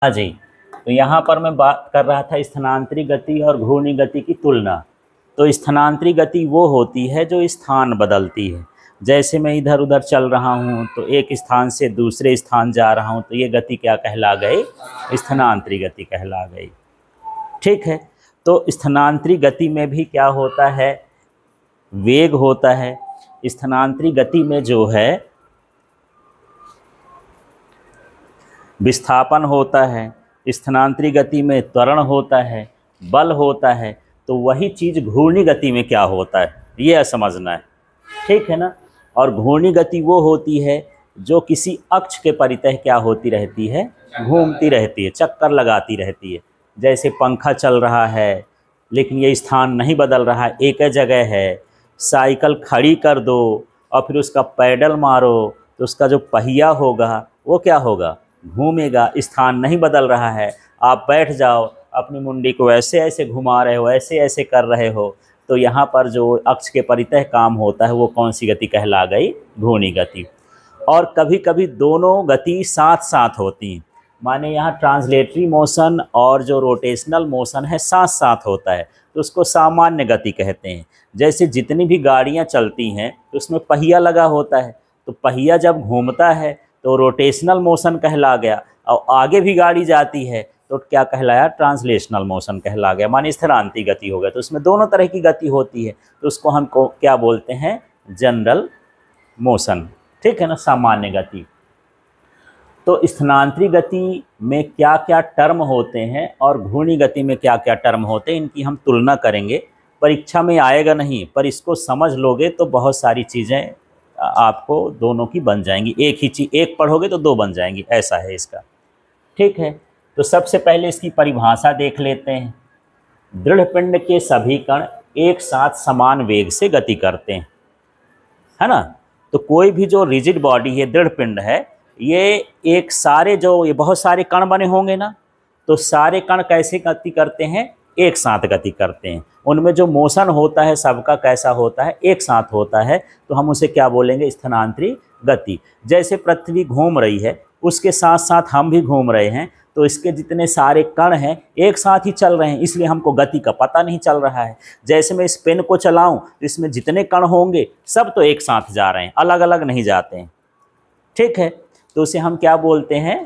हाँ जी। तो यहाँ पर मैं बात कर रहा था स्थानांतरी गति और घूर्णी गति की तुलना। तो स्थानांतरी गति वो होती है जो स्थान बदलती है। जैसे मैं इधर उधर चल रहा हूँ तो एक स्थान से दूसरे स्थान जा रहा हूँ, तो ये गति क्या कहला गई? स्थानांतरी गति कहला गई। ठीक है। तो स्थानांतरी गति में भी क्या होता है? वेग होता है। स्थानांतरी गति में जो है विस्थापन होता है, स्थानांतरी गति में त्वरण होता है, बल होता है। तो वही चीज़ घूर्णी गति में क्या होता है, ये समझना है। ठीक है ना। और घूर्णी गति वो होती है जो किसी अक्ष के परितः क्या होती रहती है? घूमती रहती है, चक्कर लगाती रहती है। जैसे पंखा चल रहा है लेकिन ये स्थान नहीं बदल रहा है, एक जगह है। साइकिल खड़ी कर दो और फिर उसका पैडल मारो तो उसका जो पहिया होगा वो क्या होगा? घूमेगा, स्थान नहीं बदल रहा है। आप बैठ जाओ, अपनी मुंडी को ऐसे ऐसे घुमा रहे हो, ऐसे ऐसे कर रहे हो, तो यहाँ पर जो अक्ष के परितः काम होता है वो कौन सी गति कहला गई? घूर्णी गति। और कभी कभी दोनों गति साथ साथ होती हैं। माने यहाँ ट्रांसलेटरी मोशन और जो रोटेशनल मोशन है साथ साथ होता है, तो उसको सामान्य गति कहते हैं। जैसे जितनी भी गाड़ियाँ चलती हैं तो उसमें पहिया लगा होता है, तो पहिया जब घूमता है तो रोटेशनल मोशन कहला गया, और आगे भी गाड़ी जाती है तो क्या कहलाया? ट्रांसलेशनल मोशन कहला गया, माने स्थानांतरी गति हो गया। तो उसमें दोनों तरह की गति होती है, तो उसको हम क्या बोलते हैं? General motion. ठीक है ना, सामान्य गति। तो स्थानांतरी गति में क्या क्या टर्म होते हैं और घूर्णी गति में क्या क्या टर्म होते हैं, इनकी हम तुलना करेंगे। परीक्षा में आएगा नहीं, पर इसको समझ लोगे तो बहुत सारी चीज़ें आपको दोनों की बन जाएंगी। एक ही चीज़, एक पढ़ोगे तो दो बन जाएंगी, ऐसा है इसका। ठीक है। तो सबसे पहले इसकी परिभाषा देख लेते हैं। दृढ़ पिंड के सभी कण एक साथ समान वेग से गति करते हैं, है ना। तो कोई भी जो रिजिड बॉडी है, दृढ़ पिंड है, ये एक सारे जो ये बहुत सारे कण बने होंगे ना, तो सारे कण कैसे गति करते हैं? एक साथ गति करते हैं। उनमें जो मोशन होता है सबका कैसा होता है? एक साथ होता है। तो हम उसे क्या बोलेंगे? स्थानांतरी गति। जैसे पृथ्वी घूम रही है उसके साथ साथ हम भी घूम रहे हैं, तो इसके जितने सारे कण हैं एक साथ ही चल रहे हैं, इसलिए हमको गति का पता नहीं चल रहा है। जैसे मैं इस पेन को चलाऊं तो इसमें जितने कण होंगे सब तो एक साथ जा रहे हैं, अलग अलग नहीं जाते हैं। ठीक है। तो उसे हम क्या बोलते हैं?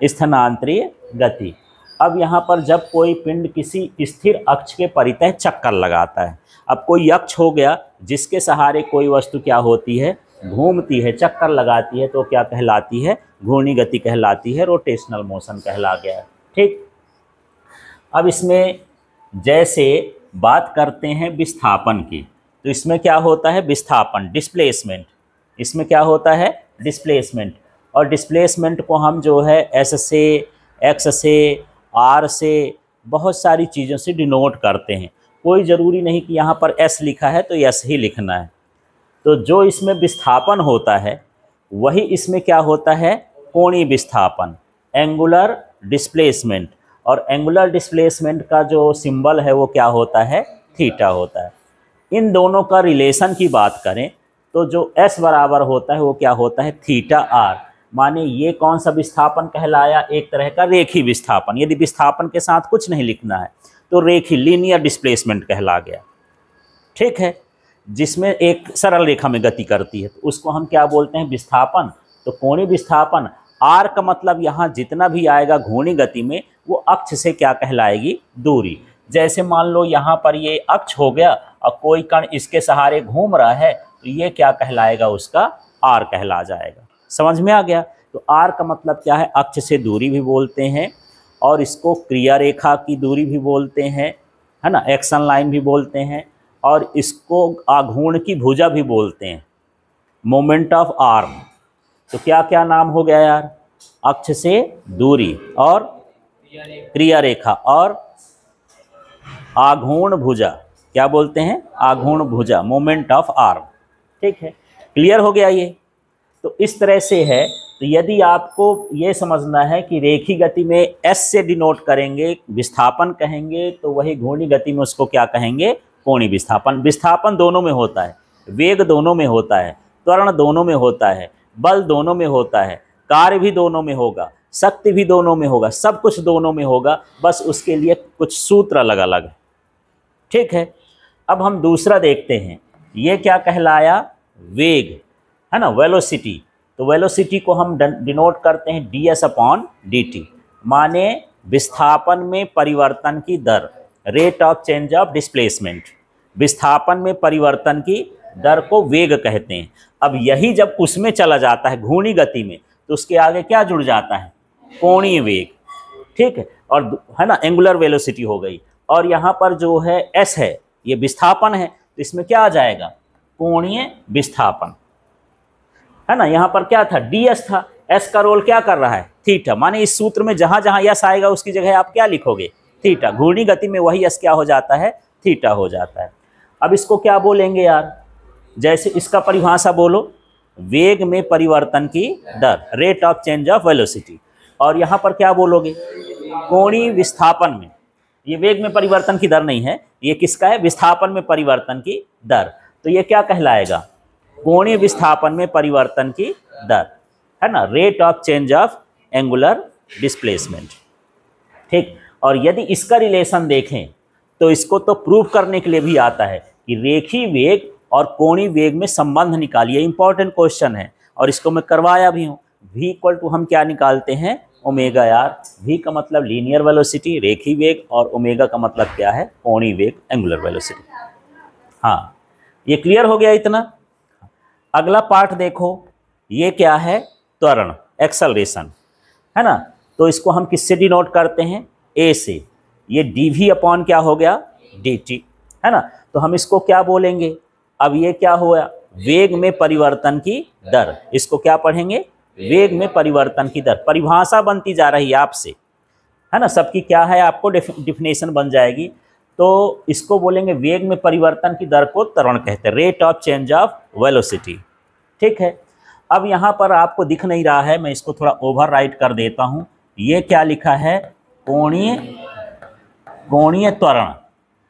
स्थानांतरीय गति। अब यहाँ पर जब कोई पिंड किसी स्थिर अक्ष के परितः चक्कर लगाता है, अब कोई अक्ष हो गया जिसके सहारे कोई वस्तु क्या होती है? घूमती है, चक्कर लगाती है, तो क्या कहलाती है? घूर्णी गति कहलाती है, रोटेशनल मोशन कहला गया है। ठीक। अब इसमें जैसे बात करते हैं विस्थापन की, तो इसमें क्या होता है? विस्थापन, डिस्प्लेसमेंट। इसमें क्या होता है? डिस्प्लेसमेंट। और डिस्प्लेसमेंट को हम जो है एस से, एक्स से, आर से, बहुत सारी चीज़ों से डिनोट करते हैं। कोई ज़रूरी नहीं कि यहाँ पर एस लिखा है तो एस ही लिखना है। तो जो इसमें विस्थापन होता है वही इसमें क्या होता है? कोणीय विस्थापन, एंगुलर डिस्प्लेसमेंट। और एंगुलर डिस्प्लेसमेंट का जो सिंबल है वो क्या होता है? थीटा होता है। इन दोनों का रिलेशन की बात करें तो जो एस बराबर होता है वो क्या होता है? Theta R. माने ये कौन सा विस्थापन कहलाया? एक तरह का रेखी विस्थापन। यदि विस्थापन के साथ कुछ नहीं लिखना है तो रेखी, लीनियर डिस्प्लेसमेंट कहला गया। ठीक है। जिसमें एक सरल रेखा में गति करती है तो उसको हम क्या बोलते हैं? विस्थापन। तो कोणीय विस्थापन, आर का मतलब यहाँ जितना भी आएगा घूर्णी गति में वो अक्ष से क्या कहलाएगी? दूरी। जैसे मान लो यहाँ पर ये अक्ष हो गया और कोई कण इसके सहारे घूम रहा है, तो ये क्या कहलाएगा? उसका आर कहला जाएगा। समझ में आ गया? तो आर का मतलब क्या है? अक्ष से दूरी भी बोलते हैं, और इसको क्रिया रेखा की दूरी भी बोलते हैं, है ना, एक्शन लाइन भी बोलते हैं, और इसको आघूर्ण की भुजा भी बोलते हैं, मोमेंट ऑफ आर्म। तो क्या क्या नाम हो गया यार? अक्ष से दूरी और क्रिया रेखा और आघूर्ण भुजा। क्या बोलते हैं? आघूर्ण भुजा, मोमेंट ऑफ आर्म। ठीक है, क्लियर हो गया ये? तो इस तरह से है। तो यदि आपको ये समझना है कि रेखी गति में एस से डिनोट करेंगे, विस्थापन कहेंगे, तो वही घूर्णी गति में उसको क्या कहेंगे? कोणीय विस्थापन। विस्थापन दोनों में होता है, वेग दोनों में होता है, त्वरण दोनों में होता है, बल दोनों में होता है, कार्य भी दोनों में होगा। शक्ति भी दोनों में होगा, सब कुछ दोनों में होगा, बस उसके लिए कुछ सूत्र अलग अलग है। ठीक है, अब हम दूसरा देखते हैं, ये क्या कहलाया, वेग, है ना, वेलोसिटी। तो वेलोसिटी को हम डिनोट करते हैं ds/dt, माने विस्थापन में परिवर्तन की दर, rate of change of displacement. विस्थापन में परिवर्तन की दर को वेग कहते हैं। अब यही जब उसमें चला जाता है घूर्णी गति में, तो उसके आगे क्या जुड़ जाता है, कोणीय वेग। ठीक है, और है ना, एंगुलर वेलोसिटी हो गई। और यहाँ पर जो है s है, ये विस्थापन है, तो इसमें क्या आ जाएगा, कोणीय विस्थापन, है ना। यहाँ पर क्या था, ds था, s का रोल क्या कर रहा है, थीटा, माने इस सूत्र में जहाँ जहाँ s आएगा उसकी जगह आप क्या लिखोगे, थीटा। घूर्णी गति में वही s क्या हो जाता है, थीटा हो जाता है। अब इसको क्या बोलेंगे यार, जैसे इसका परिभाषा बोलो, वेग में परिवर्तन की दर, rate of change of velocity. और यहाँ पर क्या बोलोगे, कोणीय विस्थापन में, ये वेग में परिवर्तन की दर नहीं है, ये किसका है, विस्थापन में परिवर्तन की दर। तो ये क्या कहलाएगा, कोणीय विस्थापन में परिवर्तन की दर, है ना, rate of change of angular displacement. ठीक, और यदि इसका रिलेशन देखें तो इसको तो प्रूव करने के लिए भी आता है कि रेखीय वेग और कोणीय वेग में संबंध निकालिए। इंपॉर्टेंट क्वेश्चन है और इसको मैं करवाया भी हूँ। v = हम क्या निकालते हैं, ओमेगा यार। v का मतलब लीनियर वेलोसिटी, रेखीय वेग, और ओमेगा का मतलब क्या है, कोणीय वेग, एंगुलर वेलोसिटी। हाँ, ये क्लियर हो गया इतना। अगला पार्ट देखो, ये क्या है, त्वरण, एक्सेलरेशन, है ना। तो इसको हम किससे डिनोट करते हैं, a से। ये dv/ क्या हो गया, dt, है ना। तो हम इसको क्या बोलेंगे, अब ये क्या हुआ, वेग में परिवर्तन की दर। इसको क्या पढ़ेंगे, वेग में परिवर्तन की दर। परिभाषा बनती जा रही है आपसे, है ना, सबकी क्या है, आपको डिफिनेशन बन जाएगी। तो इसको बोलेंगे वेग में परिवर्तन की दर को त्वरण कहते हैं, rate of change of velocity. ठीक है, अब यहाँ पर आपको दिख नहीं रहा है, मैं इसको थोड़ा ओवर राइट कर देता हूँ। ये क्या लिखा है, कोणीय त्वरण।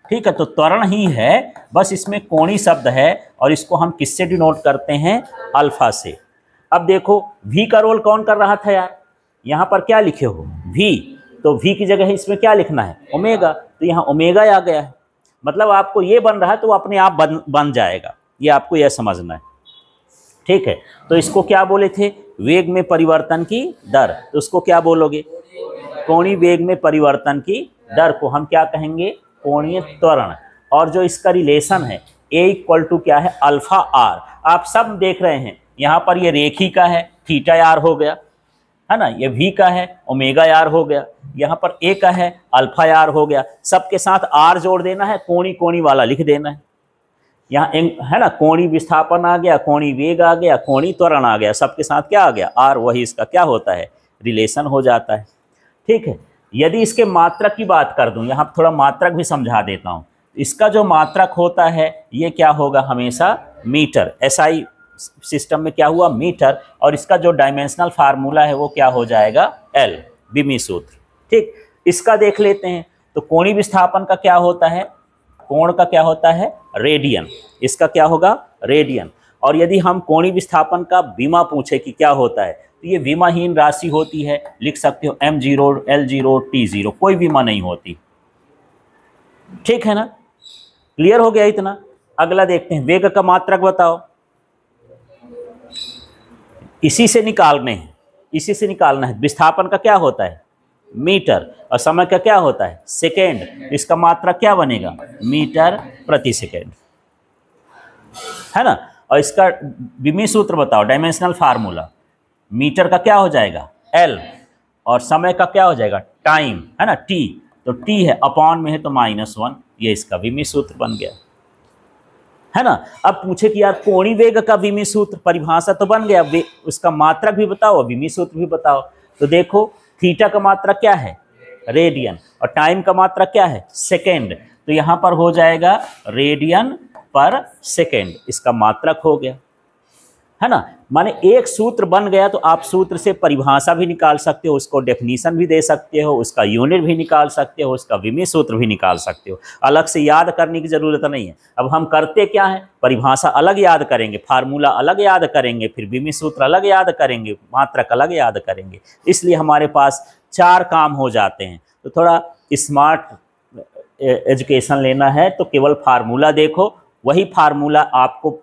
ठीक है, तो त्वरण ही है, बस इसमें कोणीय शब्द है, और इसको हम किससे डिनोट करते हैं, अल्फा से। अब देखो v का रोल कौन कर रहा था यार, यहाँ पर क्या लिखे हो, v, तो v की जगह इसमें क्या लिखना है, ओमेगा। तो यहाँ ओमेगा आ गया है, मतलब आपको ये बन रहा है तो अपने आप बन जाएगा, ये आपको यह समझना है। ठीक है, तो इसको क्या बोले थे, वेग में परिवर्तन की दर, तो उसको क्या बोलोगे, कोणीय वेग में परिवर्तन की दर को हम क्या कहेंगे, कोणीय त्वरण। और जो इसका रिलेशन है a = क्या है, अल्फा आर। आप सब देख रहे हैं, यहाँ पर ये रेखी का है, थीटा आर हो गया, है ना, ये v का है, ओमेगा आर हो गया, यहाँ पर a का है, अल्फा आर हो गया। सबके साथ r जोड़ देना है, कोणी कोणी वाला लिख देना है। यहाँ है ना, कोणी विस्थापन आ गया, कोणी वेग आ गया, कोणी त्वरण आ गया, सबके साथ क्या आ गया, r, वही इसका क्या होता है, रिलेशन हो जाता है। ठीक है, यदि इसके मात्रक की बात कर दूं, यहाँ थोड़ा मात्रक भी समझा देता हूँ। इसका जो मात्रक होता है ये क्या होगा, हमेशा मीटर। SI सिस्टम में क्या हुआ, मीटर, और इसका जो डायमेंशनल फार्मूला है वो क्या हो जाएगा, L, बिमी सूत्र। ठीक, इसका देख लेते हैं। तो कोणीय विस्थापन का क्या होता है, कोण का क्या होता है, रेडियन। इसका क्या होगा, रेडियन। और यदि हम कोणीय विस्थापन का विमा पूछे कि क्या होता है, तो ये विमाहीन राशि होती है, लिख सकते हो m0, L0, T0, कोई विमा नहीं होती। ठीक है ना, क्लियर हो गया इतना। अगला देखते हैं, वेग का मात्रक बताओ। इसी से निकालने हैं, इसी से निकालना है। विस्थापन का क्या होता है, मीटर, और समय का क्या होता है, सेकेंड। इसका मात्रक क्या बनेगा, मीटर प्रति सेकेंड, है ना। और इसका विमी सूत्र बताओ, डायमेंशनल फार्मूला। मीटर का क्या हो जाएगा, L, और समय का क्या हो जाएगा, टाइम, है ना, T। तो T है, अपॉन में है तो -1, ये इसका विमी सूत्र बन गया, है ना। अब पूछे कि यार कोणीय वेग का विमी सूत्र, परिभाषा तो बन गया, उसका मात्रक भी बताओ, विमी सूत्र भी बताओ। तो देखो थीटा का मात्रक क्या है, रेडियन, और टाइम का मात्रक क्या है, सेकेंड। तो यहाँ पर हो जाएगा रेडियन पर सेकेंड, इसका मात्रक हो गया, है ना। माने एक सूत्र बन गया तो आप सूत्र से परिभाषा भी निकाल सकते हो, उसको डेफिनीशन भी दे सकते हो, उसका यूनिट भी निकाल सकते हो, उसका विमी सूत्र भी निकाल सकते हो। अलग से याद करने की ज़रूरत नहीं है। अब हम करते क्या है, परिभाषा अलग याद करेंगे, फार्मूला अलग याद करेंगे, फिर विमी सूत्र अलग याद करेंगे, मात्रक अलग याद करेंगे। इसलिए हमारे पास 4 काम हो जाते हैं। तो थोड़ा स्मार्ट एजुकेशन लेना है तो केवल फार्मूला देखो, वही फार्मूला आपको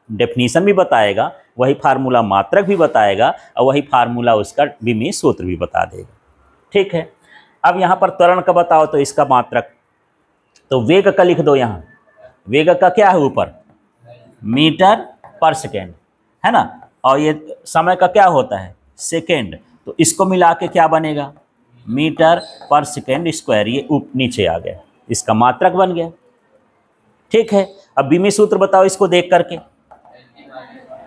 डेफिनीशन भी बताएगा, वही फार्मूला मात्रक भी बताएगा, और वही फार्मूला उसका विमी सूत्र भी बता देगा। ठीक है। अब यहाँ पर त्वरण का बताओ तो इसका मात्रक, तो वेग का लिख दो। यहाँ वेग का क्या है, ऊपर मीटर पर सेकेंड, है ना, और ये समय का क्या होता है, सेकेंड। तो इसको मिला के क्या बनेगा, मीटर पर सेकेंड स्क्वायर। ये नीचे आ गया, इसका मात्रक बन गया। ठीक है। अब विमी सूत्र बताओ इसको देख करके।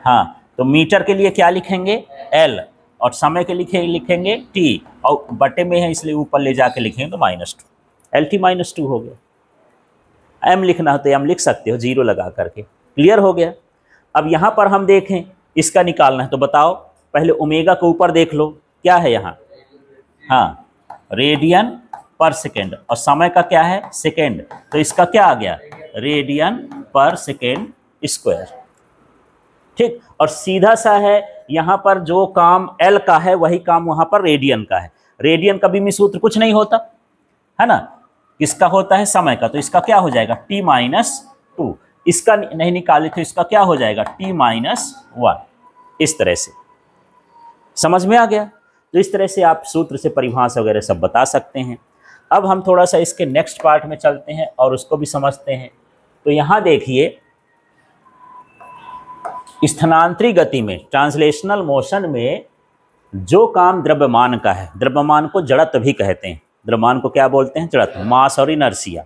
हाँ, तो मीटर के लिए क्या लिखेंगे, L, और समय के लिए लिखेंगे T, और बटे में है इसलिए ऊपर ले जाके लिखेंगे तो -2, LT -2 हो गया। M लिखना हो तो M लिख सकते हो, 0 लगा करके। क्लियर हो गया। अब यहाँ पर हम देखें, इसका निकालना है तो बताओ, पहले ओमेगा को ऊपर देख लो, क्या है यहाँ, हाँ, रेडियन पर सेकेंड, और समय का क्या है, सेकेंड, तो इसका क्या आ गया, रेडियन पर सेकेंड स्क्वायर। ठीक। और सीधा सा है, यहाँ पर जो काम L का है वही काम वहाँ पर रेडियन का है। रेडियन का विमी सूत्र कुछ नहीं होता, है ना, किसका होता है, समय का। तो इसका क्या हो जाएगा, T -2। इसका नहीं निकाले तो इसका क्या हो जाएगा, T -1। इस तरह से समझ में आ गया। तो इस तरह से आप सूत्र से परिभाषा वगैरह सब बता सकते हैं। अब हम थोड़ा सा इसके नेक्स्ट पार्ट में चलते हैं और उसको भी समझते हैं। तो यहाँ देखिए, स्थानांतरित गति में, ट्रांसलेशनल मोशन में जो काम द्रव्यमान का है, द्रव्यमान को जड़त्व भी कहते हैं, द्रव्यमान को क्या बोलते हैं, जड़त्व, मास और इनर्शिया,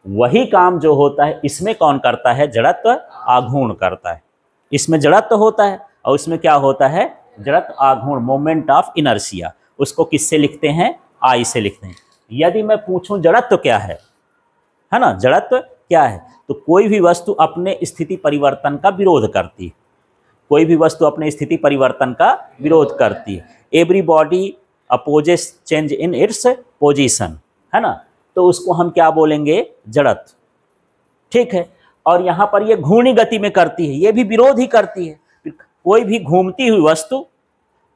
वही काम जो होता है इसमें कौन करता है, जड़त्व आघूर्ण करता है। इसमें जड़त्व होता है और इसमें क्या होता है, जड़त्व आघूर्ण, मोमेंट ऑफ इनर्शिया। उसको किससे लिखते हैं, आई से लिखते हैं। यदि मैं पूछूं जड़त्व क्या है ना, जड़त्व क्या है, तो कोई भी वस्तु अपने स्थिति परिवर्तन का विरोध करती है, कोई भी वस्तु अपने स्थिति परिवर्तन का विरोध करती है। Every body opposes change in its position, है ना, तो उसको हम क्या बोलेंगे, जड़त्व। ठीक है। और यहाँ पर ये घूर्णी गति में करती है, ये भी विरोध ही करती है। कोई भी घूमती हुई वस्तु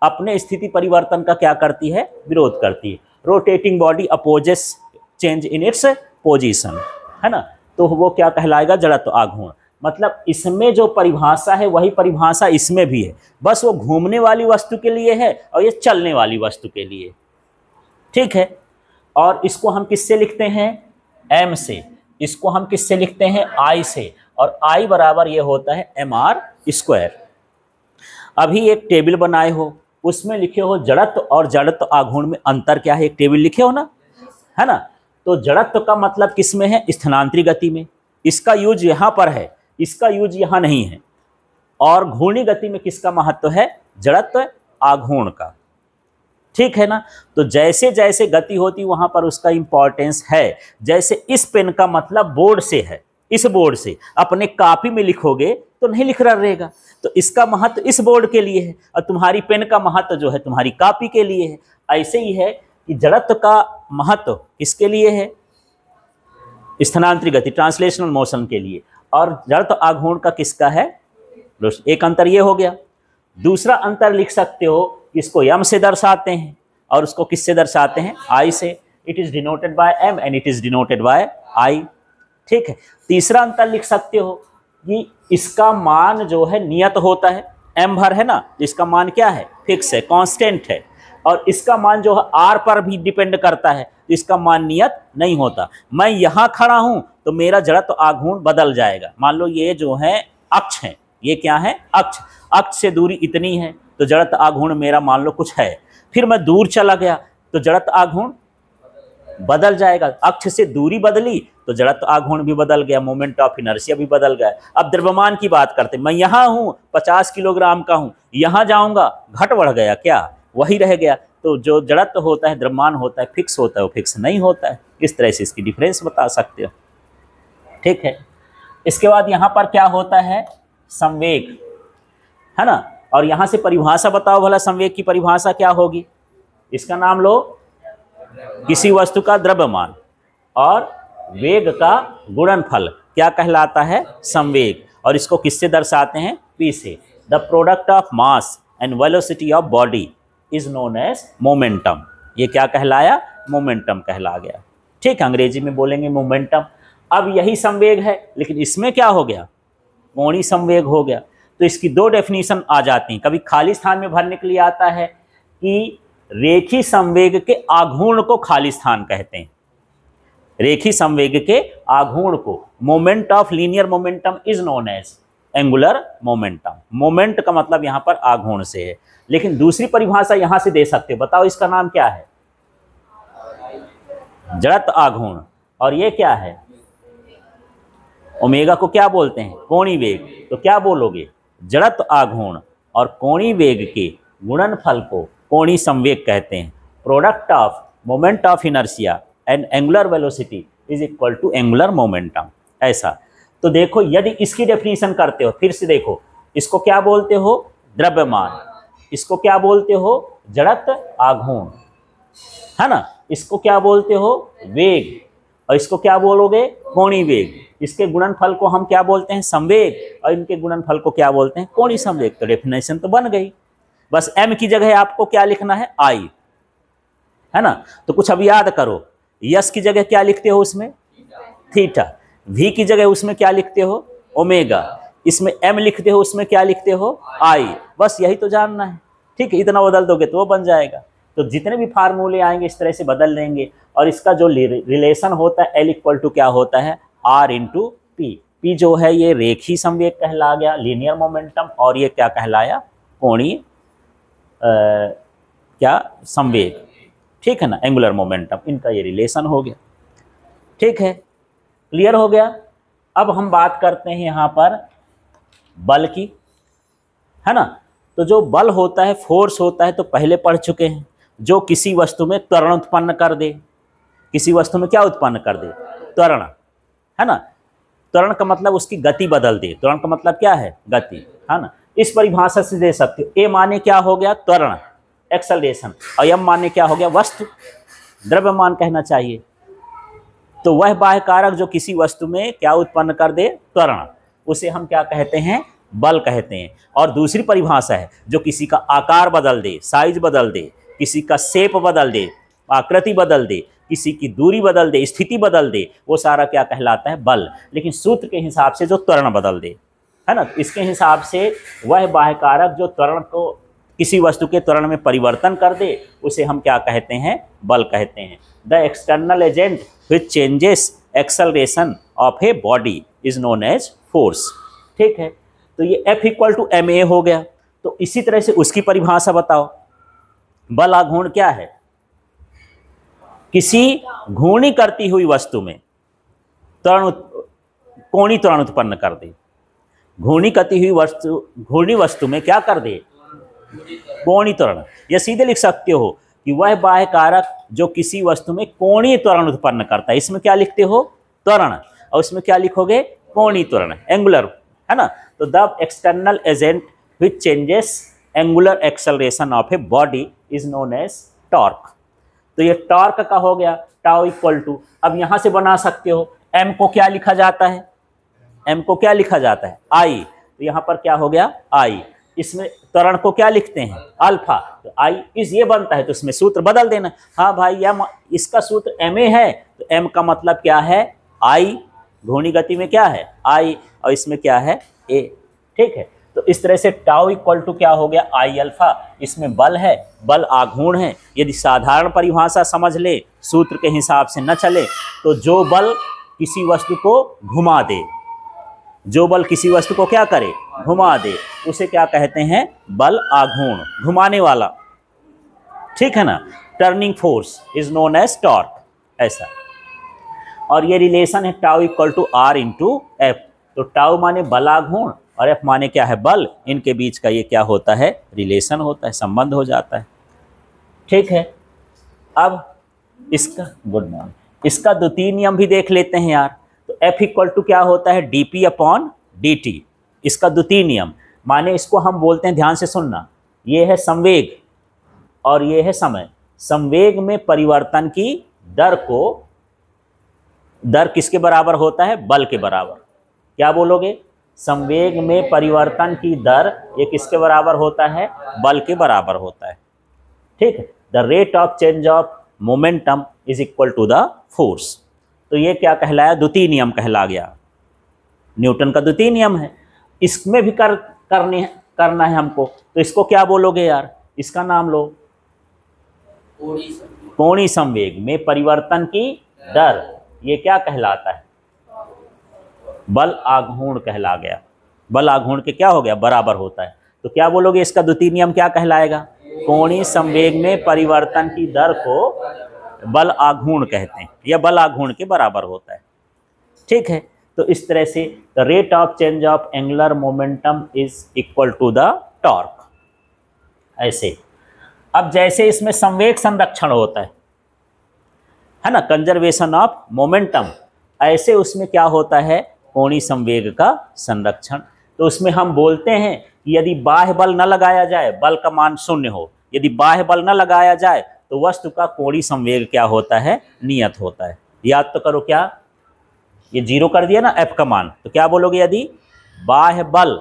अपने स्थिति परिवर्तन का क्या करती है, विरोध करती है। Rotating body opposes change in its position, है ना, तो वो क्या कहलाएगा, जड़त्व आघूर्ण। मतलब इसमें जो परिभाषा है वही परिभाषा इसमें भी है, बस वो घूमने वाली वस्तु के लिए है और ये चलने वाली वस्तु के लिए। ठीक है। और इसको हम किससे लिखते हैं, M से। इसको हम किससे लिखते हैं, I से। और I बराबर ये होता है mr²। अभी एक टेबल बनाए हो, उसमें लिखे हो जड़त्व और जड़त्व आघूर्ण में अंतर क्या है, एक टेबल लिखे हो ना, है ना। तो जड़त्व का मतलब किस में है, स्थानांतरित गति में। इसका यूज यहाँ पर है, इसका यूज यहाँ नहीं है। और घूर्णी गति में किसका महत्व है, जड़त्व आघूर्ण का। ठीक है ना। तो जैसे जैसे गति होती वहां पर उसका इंपॉर्टेंस है। जैसे इस पेन का मतलब बोर्ड से है, इस बोर्ड से अपने कॉपी में लिखोगे तो नहीं लिख रहा रहेगा, तो इसका महत्व इस बोर्ड के लिए है, और तुम्हारी पेन का महत्व जो है तुम्हारी कॉपी के लिए है। ऐसे ही है कि जड़त्व का महत्व किसके लिए है, स्थानांतरित गति, ट्रांसलेशनल मोशन के लिए, और जड़त्व आघूर्ण का किसका है। एक अंतर ये हो गया। दूसरा अंतर लिख सकते हो, इसको m से दर्शाते हैं और उसको किससे दर्शाते हैं, I से। It is denoted by m and it is denoted by I। ठीक है। तीसरा अंतर लिख सकते हो कि इसका मान जो है नियत होता है, m भर है ना, इसका मान क्या है, फिक्स है, कांस्टेंट है। और इसका मान जो है r पर भी डिपेंड करता है, तो इसका मान नियत नहीं होता। मैं यहाँ खड़ा हूँ तो मेरा जड़त्व आघूर्ण बदल जाएगा। मान लो ये जो है अक्ष है, ये क्या है, अक्ष, अक्ष से दूरी इतनी है तो जड़त्व आघूर्ण मेरा मान लो कुछ है। फिर मैं दूर चला गया तो जड़त्व आघूर्ण बदल जाएगा। अक्ष से दूरी बदली तो जड़त्व आघूर्ण भी बदल गया, मोमेंट ऑफ इनर्शिया भी बदल गया। अब द्रव्यमान की बात करते हैं। मैं यहाँ हूँ, 50 किलोग्राम का हूँ, यहाँ जाऊँगा, घट बढ़ गया क्या, वही रह गया। तो जो जड़त्व होता है, द्रव्यमान होता है, फिक्स होता है, वो फिक्स नहीं होता है। इस तरह से इसकी डिफरेंस बता सकते हो। ठीक है। इसके बाद यहाँ पर क्या होता है, संवेग। है ना। और यहाँ से परिभाषा बताओ भला, संवेग की परिभाषा क्या होगी? इसका नाम लो, किसी वस्तु का द्रव्यमान और वेग का गुणनफल क्या कहलाता है? संवेग। और इसको किससे दर्शाते हैं? P से। The product of mass and velocity of body is known as momentum. ये क्या कहलाया? मोमेंटम कहला गया। ठीक, अंग्रेजी में बोलेंगे मोमेंटम। अब यही संवेग है, लेकिन इसमें क्या हो गया? कोणीय संवेग हो गया। तो इसकी दो डेफिनेशन आ जाती हैं। कभी खाली स्थान में भरने के लिए आता है कि रेखी संवेग के आघूर्ण को खाली स्थान कहते हैं। रेखी संवेग के आघूर्ण को, moment of linear momentum is known as angular momentum. Moment का मतलब यहाँ पर आघूर्ण से है। लेकिन दूसरी परिभाषा यहाँ से दे सकते हो, बताओ इसका नाम क्या है? जड़त्व आघूर्ण। और ये क्या है? ओमेगा को क्या बोलते हैं? कोणीय वेग। तो क्या बोलोगे? जड़त्व आघूर्ण और कोणीय वेग के गुणनफल को कोणीय संवेग कहते हैं। Product of moment of inertia and angular velocity is equal to angular momentum. ऐसा। तो देखो, यदि इसकी डेफिनेशन करते हो, फिर से देखो, इसको क्या बोलते हो? द्रव्यमान। इसको क्या बोलते हो? जड़त्व आघूर्ण, है ना। इसको क्या बोलते हो? वेग। और इसको क्या बोलोगे? कोणीय वेग। इसके गुणनफल को हम क्या बोलते हैं? संवेग। और इनके गुणनफल को क्या बोलते हैं? कोणीय संवेग। तो डेफिनेशन तो बन गई। बस m की जगह आपको क्या लिखना है? I, है ना। तो कुछ अब याद करो, यस की जगह क्या लिखते हो? उसमें थीटा। v की जगह उसमें क्या लिखते हो? ओमेगा। इसमें m लिखते हो, उसमें क्या लिखते हो? I। बस यही तो जानना है। ठीक है, इतना बदल दोगे तो वो बन जाएगा। तो जितने भी फार्मूले आएंगे इस तरह से बदल लेंगे। और इसका जो रिलेशन होता है L इक्वल टू क्या होता है? R into P। P जो है ये रेखी संवेग कहला गया, लीनियर मोमेंटम। और ये क्या कहलाया? कोणीय क्या? संवेग। ठीक है ना, एंगुलर मोमेंटम। इनका ये रिलेशन हो गया। ठीक है, क्लियर हो गया। अब हम बात करते हैं यहाँ पर बल की, है ना। तो जो बल होता है, फोर्स होता है, तो पहले पढ़ चुके हैं, जो किसी वस्तु में त्वरण उत्पन्न कर दे। किसी वस्तु में क्या उत्पन्न कर दे? त्वरण, है ना। त्वरण का मतलब उसकी गति बदल दे। त्वरण का मतलब क्या है? गति, है ना। इस परिभाषा से दे सकते हो। ए माने क्या हो गया? त्वरण, एक्सेलरेशन। और एम माने क्या हो गया? वस्तु, द्रव्यमान कहना चाहिए। तो वह बाह्य कारक जो किसी वस्तु में क्या उत्पन्न कर दे? त्वरण, उसे हम क्या कहते हैं? बल कहते हैं। और दूसरी परिभाषा है, जो किसी का आकार बदल दे, साइज बदल दे, किसी का शेप बदल दे, आकृति बदल दे, किसी की दूरी बदल दे, स्थिति बदल दे, वो सारा क्या कहलाता है? बल। लेकिन सूत्र के हिसाब से जो त्वरण बदल दे, है ना। इसके हिसाब से वह बाह्य कारक जो त्वरण को, किसी वस्तु के त्वरण में परिवर्तन कर दे, उसे हम क्या कहते हैं? बल कहते हैं। The external agent which changes acceleration of a body is known as force. ठीक है, तो ये F इक्वल टू ma हो गया। तो इसी तरह से उसकी परिभाषा बताओ। बल आघूर्ण क्या है? किसी घूर्णी करती हुई वस्तु में त्वरण, कोणीय त्वरण उत्पन्न कर दे। घूर्णी करती हुई वस्तु, घूर्णी वस्तु में क्या कर दे? कोणीय त्वरण। या सीधे लिख सकते हो कि वह बाह्य कारक जो किसी वस्तु में कोणीय त्वरण उत्पन्न करता है। इसमें क्या लिखते हो? त्वरण। और इसमें क्या लिखोगे? कोणीय त्वरण, एंगुलर, है ना। तो the external agent which changes angular acceleration of a body is known as torque. तो ये टॉर्क का हो गया, टाउ इक्वल टू। अब यहां से बना सकते हो, m को क्या लिखा जाता है? m को क्या लिखा जाता है? I। तो यहाँ पर क्या हो गया? I। इसमें त्वरण को क्या लिखते हैं? अल्फा। तो I इस ये बनता है, तो इसमें सूत्र बदल देना। हाँ भाई, m इसका सूत्र ma है, तो m का मतलब क्या है? I। घूर्णी गति में क्या है? I। और इसमें क्या है? a। ठीक है, तो इस तरह से टाउ इक्वल टू क्या हो गया? I alpha. इसमें बल है, बल आघूर्ण है। यदि साधारण परिभाषा समझ ले, सूत्र के हिसाब से न चले, तो जो बल किसी वस्तु को घुमा दे, जो बल किसी वस्तु को क्या करे? घुमा दे, उसे क्या कहते हैं? बल आघूर्ण, घुमाने वाला। ठीक है ना। Turning force is known as torque. ऐसा। और ये रिलेशन है tau equal to R into F। तो टाउ माने बल आघूर्ण और F माने क्या है? बल। इनके बीच का ये क्या होता है? रिलेशन होता है, संबंध हो जाता है। ठीक है, अब इसका गुड मॉर्निंग, इसका द्वितीय नियम भी देख लेते हैं यार। तो F इक्वल टू क्या होता है? dP upon dt। इसका द्वितीय नियम, माने इसको हम बोलते हैं, ध्यान से सुनना, ये है संवेग और ये है समय। संवेग में परिवर्तन की दर किसके बराबर होता है? बल के बराबर। क्या बोलोगे? संवेग में परिवर्तन की दर ये किसके बराबर होता है? बल के बराबर होता है। ठीक है, the rate of change of momentum is equal to the force. तो ये क्या कहलाया? द्वितीय नियम कहला गया, न्यूटन का द्वितीय नियम है। इसमें भी करना है हमको, तो इसको क्या बोलोगे यार? इसका नाम लो, कोणीय संवेग में परिवर्तन की दर। ये क्या कहलाता है? बल आघूर्ण कहला गया। बल आघूर्ण के क्या हो गया? बराबर होता है। तो क्या बोलोगे? इसका द्वितीय नियम क्या कहलाएगा? कोणीय संवेग में परिवर्तन की दर को बल आघूर्ण कहते हैं, या बल आघूर्ण के बराबर होता है। ठीक है, तो इस तरह से the rate of change of angular momentum is equal to the torque. ऐसे अब जैसे इसमें संवेग संरक्षण होता है ना, कंजर्वेशन ऑफ मोमेंटम, ऐसे उसमें क्या होता है? कोणीय संवेग का संरक्षण। तो उसमें हम बोलते हैं कि यदि बाह्य बल न लगाया जाए, बल का मान शून्य हो, यदि बाह्य बल न लगाया जाए तो वस्तु का कोणीय संवेग क्या होता है? नियत होता है। याद तो करो, क्या ये 0 कर दिया ना F का मान, तो क्या बोलोगे? यदि बाह्य बल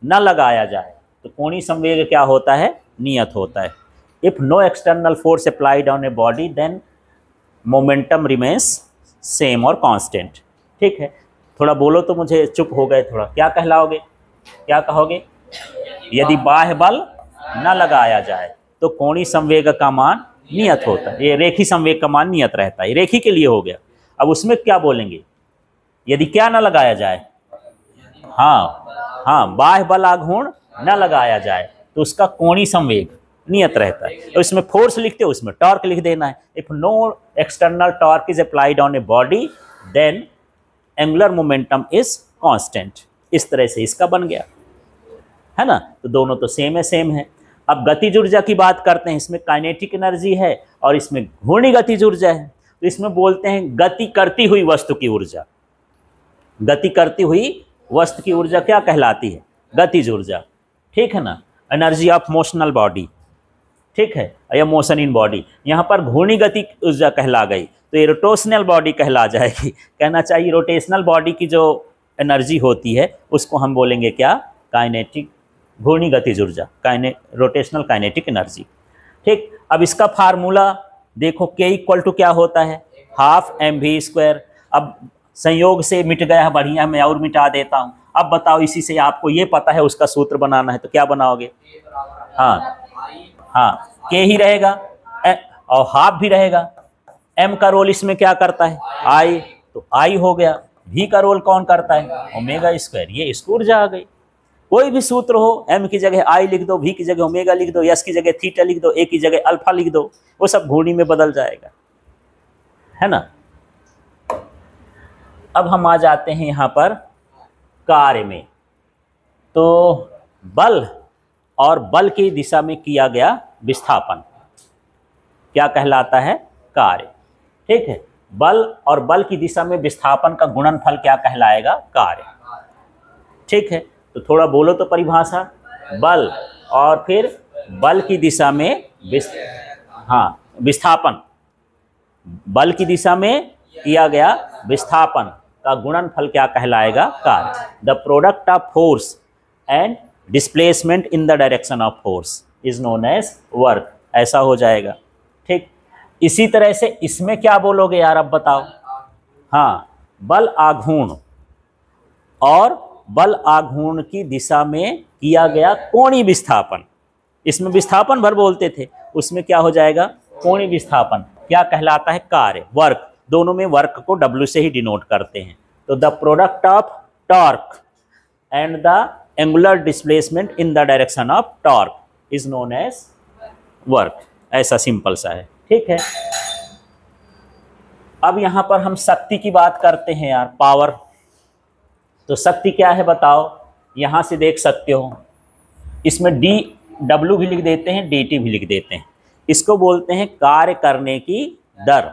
न लगाया जाए तो कोणीय संवेग क्या होता है? नियत होता है। If no external force applied on a body then momentum remains same और कांस्टेंट। ठीक है, थोड़ा बोलो तो, मुझे चुप हो गए थोड़ा। क्या कहलाओगे? क्या कहोगे? यदि बाह्य बल न लगाया जाए तो कोणीय संवेग का मान नियत होता है। ये रेखी संवेग का मान नियत रहता है, रेखी के लिए हो गया। अब उसमें क्या बोलेंगे? यदि क्या न लगाया जाए? हाँ, बाह्य बल आघूर्ण न लगाया जाए तो उसका कोणीय संवेग नियत रहता है। तो इसमें फोर्स लिखते हो, उसमें टॉर्क लिख देना है। If no external torque is applied on a body then angular momentum is constant. इस तरह से इसका बन गया, है ना। तो दोनों तो सेम है। अब गतिज ऊर्जा की बात करते हैं। इसमें काइनेटिक एनर्जी है और इसमें घूर्णी गतिज ऊर्जा है। तो इसमें बोलते हैं गति करती हुई वस्तु की ऊर्जा। गति करती हुई वस्तु की ऊर्जा क्या कहलाती है? गतिज ऊर्जा। ठीक है ना, एनर्जी ऑफ मोशनल बॉडी। ठीक है, या मोशन इन बॉडी। यहाँ पर घूर्णी गति ऊर्जा कहला गई, तो ये रोटेशनल बॉडी कहला जाएगी। कहना चाहिए रोटेशनल बॉडी की जो एनर्जी होती है उसको हम बोलेंगे क्या? काइनेटिक, घूर्णी गतिज ऊर्जा, रोटेशनल काइनेटिक एनर्जी। ठीक, अब इसका फार्मूला देखो, K इक्वल टू क्या होता है? Half mv²। अब संयोग से मिट गया है, बढ़िया, मैं और मिटा देता हूँ। अब बताओ, इसी से आपको ये पता है उसका सूत्र बनाना है, तो क्या बनाओगे? हाँ, K ही रहेगा और हाफ भी रहेगा। M का रोल इसमें क्या करता है? I, तो I हो गया। V का रोल कौन करता है? ω²। ये इसकी ऊर्जा आ गई। कोई भी सूत्र हो, M की जगह I लिख दो, V की जगह ω लिख दो, S की जगह थीटा लिख दो, A की जगह अल्फा लिख दो, वो सब घूर्णी में बदल जाएगा, है ना। अब हम आ जाते हैं यहाँ पर कार्य में। तो बल और बल की दिशा में किया गया विस्थापन क्या कहलाता है? कार्य। ठीक है, बल और बल की दिशा में विस्थापन का गुणनफल क्या कहलाएगा? कार्य। ठीक है, तो थोड़ा बोलो तो परिभाषा। बल और फिर बल की दिशा में विस्थापन, बल की दिशा में किया गया विस्थापन का गुणनफल क्या कहलाएगा? कार्य। The product of force and displacement in the direction of force is known as work. ऐसा हो जाएगा। ठीक, इसी तरह से इसमें क्या बोलोगे यार? अब बताओ। हाँ, बल आघूर्ण और बल आघूर्ण की दिशा में किया गया कोणीय विस्थापन। इसमें विस्थापन भर बोलते थे, उसमें क्या हो जाएगा? कोणीय विस्थापन क्या कहलाता है? कार्य, वर्क। दोनों में वर्क को W से ही डिनोट करते हैं। तो the product of torque and the angular displacement in the direction of torque is known as work. ऐसा सिंपल सा है। ठीक है, अब यहां पर हम शक्ति की बात करते हैं यार, पावर। तो शक्ति क्या है बताओ? यहां से देख सकते हो, इसमें W भी लिख देते हैं, dt भी लिख देते हैं। इसको बोलते हैं कार्य करने की दर।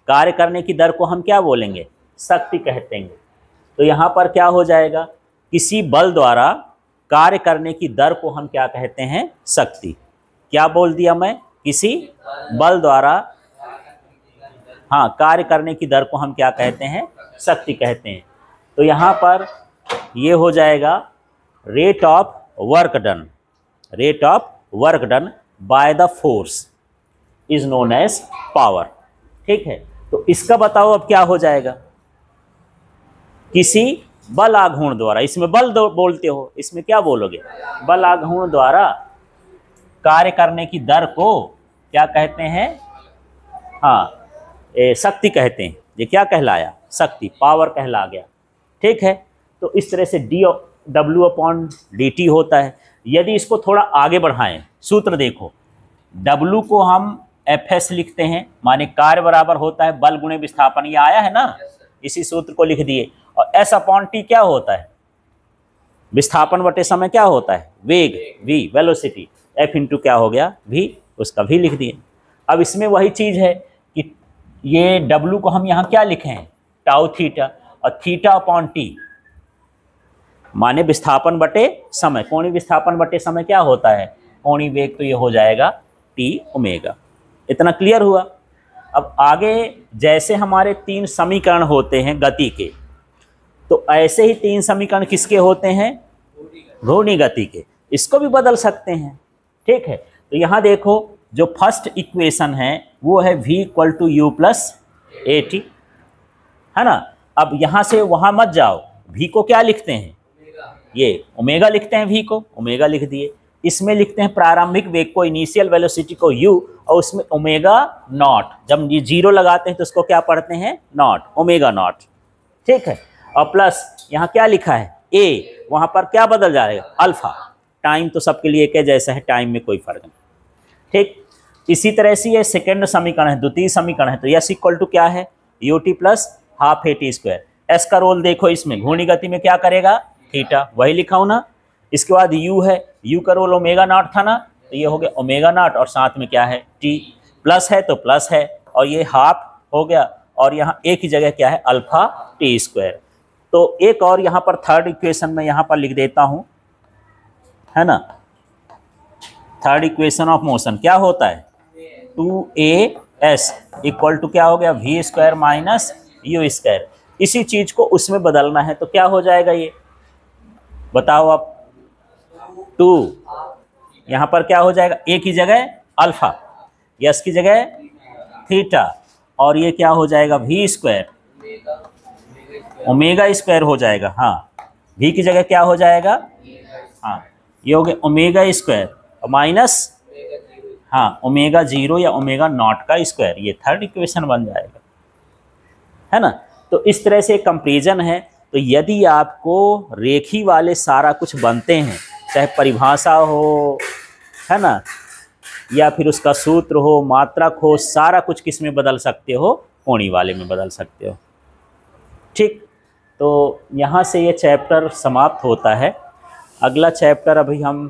कार्य करने की दर को हम क्या बोलेंगे? शक्ति कहते हैं। तो यहाँ पर क्या हो जाएगा? किसी बल द्वारा कार्य करने की दर को हम क्या कहते हैं? शक्ति। क्या बोल दिया मैं? किसी बल द्वारा, हाँ, कार्य करने की दर को हम क्या कहते हैं? शक्ति कहते हैं। तो यहाँ पर ये हो जाएगा rate of work done, rate of work done by the force is known as power. ठीक है, तो इसका बताओ अब क्या हो जाएगा? किसी बल आघूर्ण द्वारा, इसमें बल बोलते हो, इसमें क्या बोलोगे? बल आघूर्ण द्वारा कार्य करने की दर को क्या कहते हैं? हाँ, शक्ति कहते हैं। ये क्या कहलाया? शक्ति, पावर कहला गया। ठीक है, तो इस तरह से dW/dt होता है। यदि इसको थोड़ा आगे बढ़ाएं, सूत्र देखो, W को हम Fs लिखते हैं, माने कार्य बराबर होता है बल गुणे विस्थापन। ये आया है ना, इसी सूत्र को लिख दिए। और S/T क्या होता है? विस्थापन बटे समय क्या होता है? वेग, v वेलोसिटी। F इंटू क्या हो गया? v, उसका भी लिख दिए। अब इसमें वही चीज़ है कि ये W को हम यहाँ क्या लिखे हैं? टाउ थीटा, और θ/t माने विस्थापन बटे समय, कोणीय विस्थापन बटे समय क्या होता है? कोणीय वेग। तो ये हो जाएगा T ω। इतना क्लियर हुआ। अब आगे जैसे हमारे 3 समीकरण होते हैं गति के, तो ऐसे ही 3 समीकरण किसके होते हैं? घूर्णी गति के। इसको भी बदल सकते हैं। ठीक है, तो यहाँ देखो, जो फर्स्ट इक्वेशन है वो है v = u + at, है ना। अब यहाँ से वहाँ मत जाओ, v को क्या लिखते हैं? ये ओमेगा लिखते हैं, v को ओमेगा लिख दिए। इसमें लिखते हैं प्रारंभिक वेग को, इनिशियल वेलोसिटी को u, और उसमें ओमेगा नॉट। जब ये 0 लगाते हैं तो उसको क्या पढ़ते हैं? Not, omega naught. ठीक है, और प्लस यहाँ क्या लिखा है? a, वहाँ पर क्या बदल जाएगा? अल्फा। टाइम तो सबके लिए एक जैसा है, टाइम में कोई फर्क नहीं। ठीक, इसी तरह से ये सेकेंड समीकरण है, द्वितीय समीकरण है। तो s = क्या है? ut + ½ at²। s का रोल देखो इसमें, घूर्णी गति में क्या करेगा? थीटा, वही लिखा हूँ ना। इसके बाद u है, u का रोल ओमेगा नॉट था ना, तो ये हो गया ओमेगा नॉट, और साथ में क्या है? t। प्लस है तो प्लस है, और ये हाफ हो गया, और यहाँ एक ही जगह क्या है? α/t²। तो एक और यहाँ पर थर्ड इक्वेशन में यहाँ पर लिख देता हूँ, है ना। थर्ड इक्वेशन ऑफ मोशन क्या होता है? 2as = क्या हो गया? v² - u²। इसी चीज को उसमें बदलना है, तो क्या हो जाएगा? ये बताओ आप। 2 यहाँ पर क्या हो जाएगा? a की जगह अल्फा, s की जगह थीटा, और ये क्या हो जाएगा? v² ω² हो जाएगा। हाँ, v की जगह क्या हो जाएगा? हाँ, ये हो गया ω² माइनस, हाँ, ω0 या ω0 का स्क्वायर। ये थर्ड इक्वेशन बन जाएगा, है ना। तो इस तरह से कंपैरिजन है। तो यदि आपको रेखी वाले सारा कुछ बनते हैं, चाहे परिभाषा हो, है ना, या फिर उसका सूत्र हो, मात्रक हो, सारा कुछ किस में बदल सकते हो? कोणी वाले में बदल सकते हो। ठीक, तो यहाँ से ये चैप्टर समाप्त होता है। अगला चैप्टर अभी हम